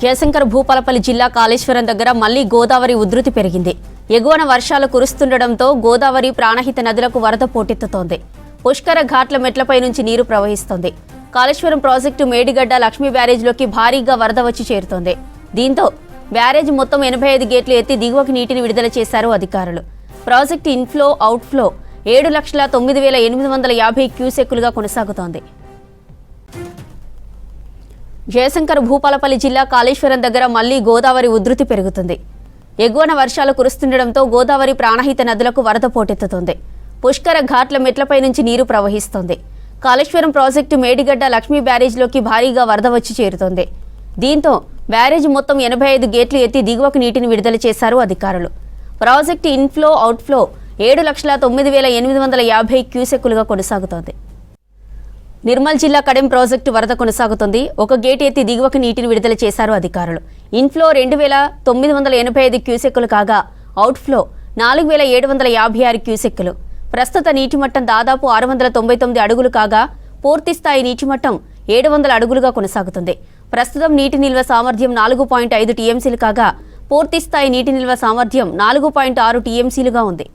జయశంకర్ భూపాలపల్లి జిల్లా కాళేశ్వరం దగ్గర మళ్లీ గోదావరి ఉధృతి పెరిగింది. ఎగువన వర్షాలు కురుస్తుండటంతో గోదావరి ప్రాణహిత నదులకు వరద పోటెత్తుతోంది. పుష్కర ఘాట్ల మెట్లపై నుంచి నీరు ప్రవహిస్తోంది. కాళేశ్వరం ప్రాజెక్టు మేడిగడ్డ లక్ష్మీ బ్యారేజ్లోకి భారీగా వరద వచ్చి చేరుతోంది. దీంతో బ్యారేజ్ మొత్తం 85 గేట్లు ఎత్తి దిగువకి నీటిని విడుదల చేశారు అధికారులు. ప్రాజెక్టు ఇన్ఫ్లో అవుట్ఫ్లో 7,09,850 క్యూసెక్కులుగా కొనసాగుతోంది. జయశంకర్ భూపాలపల్లి జిల్లా కాళేశ్వరం దగ్గర మళ్లీ గోదావరి ఉధృతి పెరుగుతుంది. ఎగువన వర్షాలు కురుస్తుండటంతో గోదావరి ప్రాణహిత నదులకు వరద పోటెత్తుతోంది. పుష్కర ఘాట్ల మెట్లపై నుంచి నీరు ప్రవహిస్తోంది. కాళేశ్వరం ప్రాజెక్టు మేడిగడ్డ లక్ష్మీ బ్యారేజ్లోకి భారీగా వరద వచ్చి చేరుతోంది. దీంతో బ్యారేజ్ మొత్తం 85 గేట్లు ఎత్తి దిగువకు నీటిని విడుదల చేశారు అధికారులు. ప్రాజెక్టు ఇన్ఫ్లో అవుట్ఫ్లో 7,09,850 క్యూసెక్కులుగా కొనసాగుతోంది. నిర్మల్ జిల్లా కడెం ప్రాజెక్టు వరద కొనసాగుతుంది. ఒక గేట్ ఎత్తి దిగువకు నీటిని విడుదల చేశారు అధికారులు. ఇన్ఫ్లో 2,985 క్యూసెక్కులు కాగా అవుట్ఫ్లో 4,756 క్యూసెక్కులు. ప్రస్తుత నీటి మట్టం దాదాపు 699 అడుగులు కాగా పూర్తిస్థాయి నీటి మట్టం 700 అడుగులుగా కొనసాగుతుంది. ప్రస్తుతం నీటి నిల్వ సామర్థ్యం 4.5 టీఎంసీలు కాగా పూర్తిస్థాయి నీటి నిల్వ సామర్థ్యం 4.6 టీఎంసీలుగా ఉంది.